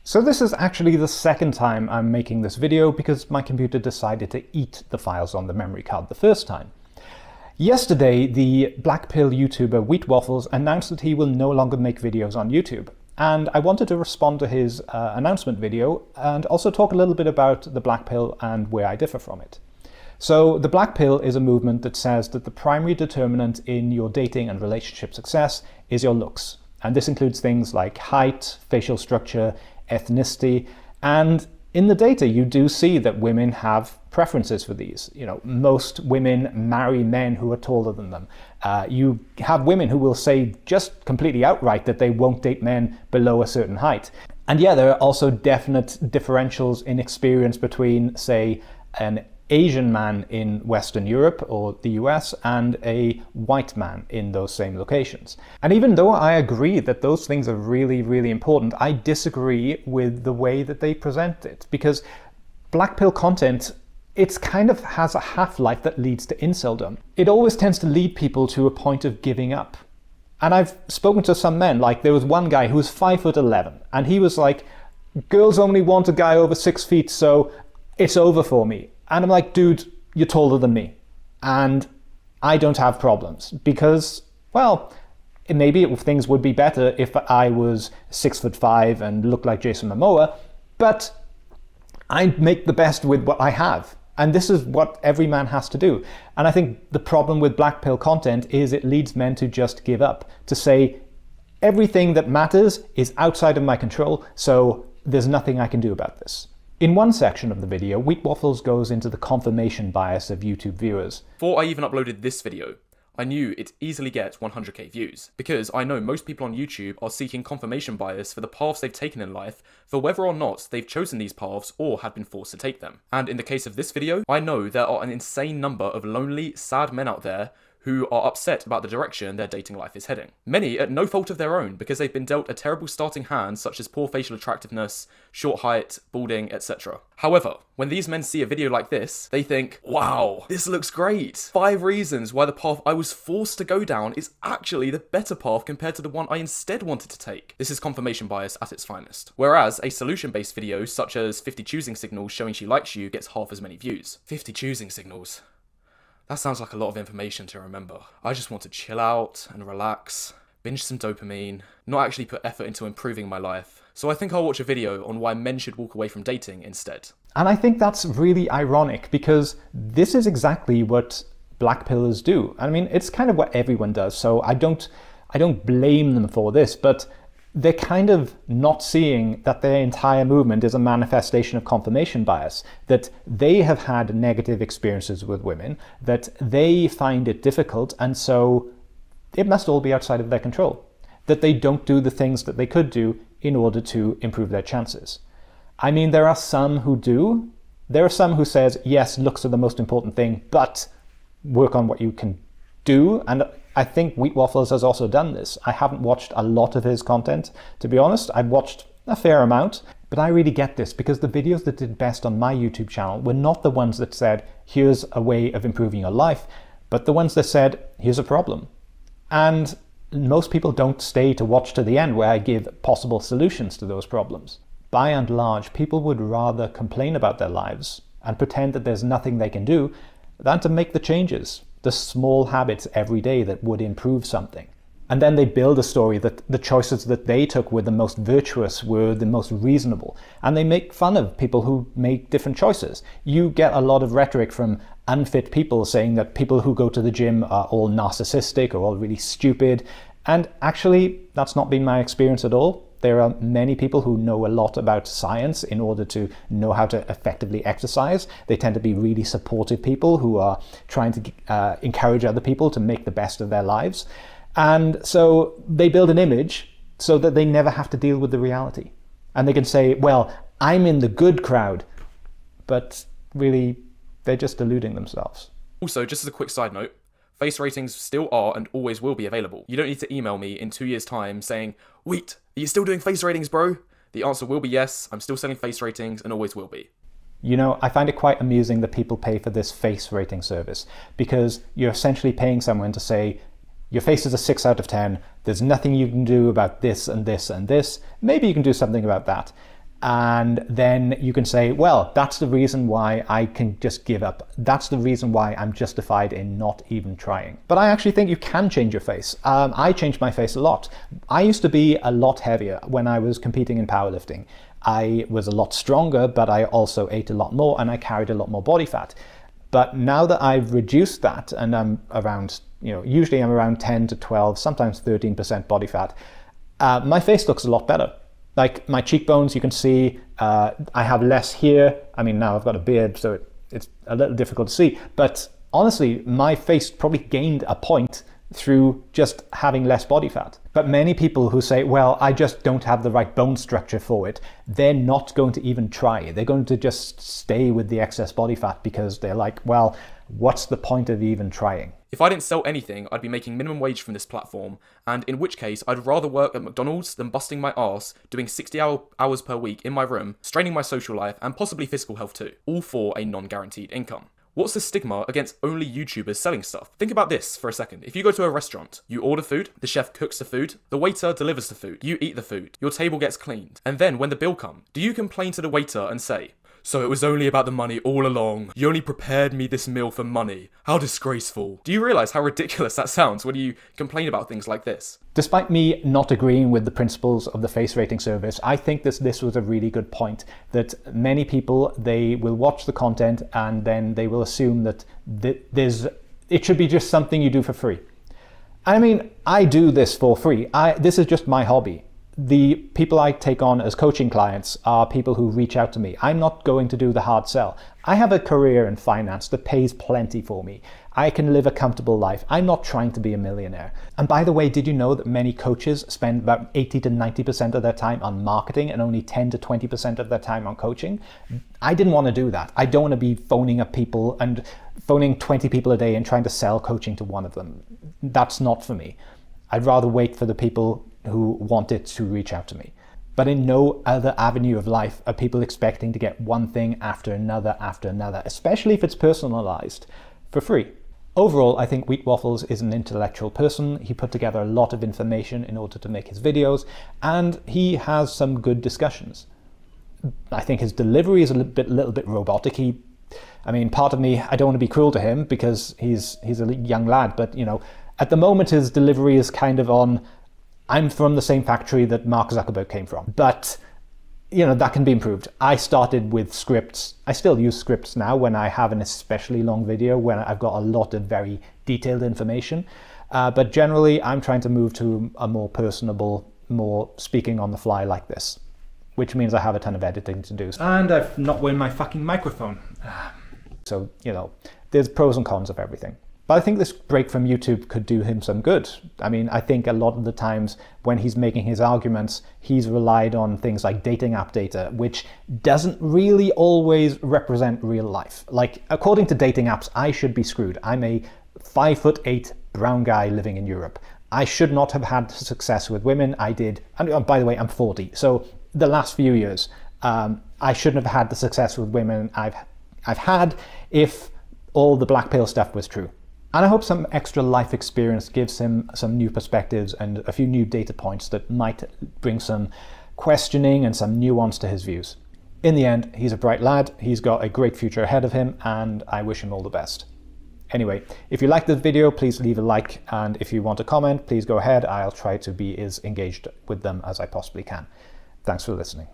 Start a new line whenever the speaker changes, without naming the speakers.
So this is actually the second time I'm making this video because my computer decided to eat the files on the memory card the first time. Yesterday, the BlackPill YouTuber Wheat Waffles announced that he will no longer make videos on YouTube. And I wanted to respond to his announcement video and also talk a little bit about the Black Pill and where I differ from it. So the Black Pill is a movement that says that the primary determinant in your dating and relationship success is your looks. And this includes things like height, facial structure, ethnicity, and in the data you do see that women have preferences for these. You know, most women marry men who are taller than them. You have women who will say just completely outright that they won't date men below a certain height. And yeah, there are also definite differentials in experience between, say, an Asian man in Western Europe or the US and a white man in those same locations. And even though I agree that those things are really, really important, I disagree with the way that they present it, because Black Pill content, it's kind of has a half-life that leads to inceldom. It always tends to lead people to a point of giving up. And I've spoken to some men, like there was one guy who was 5'11", and he was like, girls only want a guy over 6 feet, so it's over for me. And I'm like, dude, you're taller than me. And I don't have problems because, well, maybe things would be better if I was 6'5" and looked like Jason Momoa, but I make the best with what I have. And this is what every man has to do. And I think the problem with Black Pill content is it leads men to just give up, to say everything that matters is outside of my control, so there's nothing I can do about this. In one section of the video, Wheat Waffles goes into the confirmation bias of YouTube viewers.
Before I even uploaded this video, I knew it'd easily get 100k views, because I know most people on YouTube are seeking confirmation bias for the paths they've taken in life, for whether or not they've chosen these paths or had been forced to take them. And in the case of this video, I know there are an insane number of lonely, sad men out there who are upset about the direction their dating life is heading. Many at no fault of their own, because they've been dealt a terrible starting hand such as poor facial attractiveness, short height, balding, etc. However, when these men see a video like this, they think, wow, this looks great. 5 reasons why the path I was forced to go down is actually the better path compared to the one I instead wanted to take. This is confirmation bias at its finest. Whereas a solution-based video such as 50 choosing signals showing she likes you gets half as many views. 50 choosing signals. That sounds like a lot of information to remember. I just want to chill out and relax, binge some dopamine, not actually put effort into improving my life. So I think I'll watch a video on why men should walk away from dating instead.
And I think that's really ironic because this is exactly what Black Pillers do. I mean, it's kind of what everyone does, so I don't blame them for this, but they're kind of not seeing that their entire movement is a manifestation of confirmation bias, that they have had negative experiences with women, that they find it difficult, and so it must all be outside of their control, that they don't do the things that they could do in order to improve their chances. I mean, there are some who do. There are some who says, yes, looks are the most important thing, but work on what you can do. And I think Wheat Waffles has also done this. I haven't watched a lot of his content, to be honest. I've watched a fair amount, but I really get this because the videos that did best on my YouTube channel were not the ones that said, here's a way of improving your life, but the ones that said, here's a problem. And most people don't stay to watch to the end where I give possible solutions to those problems. By and large, people would rather complain about their lives and pretend that there's nothing they can do than to make the changes, the small habits every day that would improve something. And then they build a story that the choices that they took were the most virtuous, were the most reasonable. And they make fun of people who make different choices. You get a lot of rhetoric from unfit people saying that people who go to the gym are all narcissistic or all really stupid. And actually, that's not been my experience at all. There are many people who know a lot about science in order to know how to effectively exercise. They tend to be really supportive people who are trying to encourage other people to make the best of their lives. And so they build an image so that they never have to deal with the reality. And they can say, well, I'm in the good crowd, but really they're just deluding themselves.
Also, just as a quick side note, face ratings still are and always will be available. You don't need to email me in 2 years' time saying, Wheat, are you still doing face ratings, bro? The answer will be yes, I'm still selling face ratings and always will be.
You know, I find it quite amusing that people pay for this face rating service because you're essentially paying someone to say, your face is a 6 out of 10, there's nothing you can do about this and this and this, maybe you can do something about that. And then you can say, well, that's the reason why I can just give up. That's the reason why I'm justified in not even trying. But I actually think you can change your face. I changed my face a lot. I used to be a lot heavier when I was competing in powerlifting. I was a lot stronger, but I also ate a lot more and I carried a lot more body fat. But now that I've reduced that and I'm around, usually I'm around 10 to 12, sometimes 13% body fat, my face looks a lot better. Like my cheekbones, you can see I have less here. I mean, now I've got a beard, so it's a little difficult to see. But honestly, my face probably gained a point through just having less body fat. But many people who say, well, I just don't have the right bone structure for it, they're not going to even try. They're going to just stay with the excess body fat because they're like, well, what's the point of even trying?
If I didn't sell anything, I'd be making minimum wage from this platform, and in which case I'd rather work at McDonald's than busting my arse, doing 60 hours per week in my room, straining my social life and possibly physical health too, all for a non-guaranteed income. What's the stigma against only YouTubers selling stuff? Think about this for a second. If you go to a restaurant, you order food, the chef cooks the food, the waiter delivers the food, you eat the food, your table gets cleaned, and then when the bill comes, do you complain to the waiter and say, "So it was only about the money all along. You only prepared me this meal for money. How disgraceful." Do you realise how ridiculous that sounds when you complain about things like this?
Despite me not agreeing with the principles of the face rating service, I think this was a really good point, that many people, they will watch the content and then they will assume that it should be just something you do for free. I mean, I do this for free. This is just my hobby. The people I take on as coaching clients are people who reach out to me. I'm not going to do the hard sell. I have a career in finance that pays plenty for me. I can live a comfortable life. I'm not trying to be a millionaire. And by the way, did you know that many coaches spend about 80 to 90% of their time on marketing and only 10 to 20% of their time on coaching? I didn't want to do that. I don't want to be phoning up people and phoning 20 people a day and trying to sell coaching to one of them. That's not for me. I'd rather wait for the people who wanted to reach out to me. But in no other avenue of life are people expecting to get one thing after another, especially if it's personalized, for free. Overall, I think Wheat Waffles is an intellectual person. He put together a lot of information in order to make his videos, and he has some good discussions. I think his delivery is a little bit robotic. I mean, part of me, I don't want to be cruel to him because he's a young lad, but at the moment his delivery is kind of on, I'm from the same factory that Mark Zuckerberg came from. But, that can be improved. I started with scripts. I still use scripts now when I have an especially long video, when I've got a lot of very detailed information. But generally, I'm trying to move to a more personable, more speaking on the fly like this, which means I have a ton of editing to do. And I've not wearing my fucking microphone. So, there's pros and cons of everything. But I think this break from YouTube could do him some good. I mean, I think a lot of the times when he's making his arguments, he's relied on things like dating app data, which doesn't really always represent real life. Like, according to dating apps, I should be screwed. I'm a 5'8" brown guy living in Europe. I should not have had success with women. I did, and by the way, I'm 40. So the last few years, I shouldn't have had the success with women I've had if all the BlackPill stuff was true. And I hope some extra life experience gives him some new perspectives and a few new data points that might bring some questioning and some nuance to his views. In the end, he's a bright lad, he's got a great future ahead of him, and I wish him all the best. Anyway, if you liked this video, please leave a like, and if you want to comment, please go ahead. I'll try to be as engaged with them as I possibly can. Thanks for listening.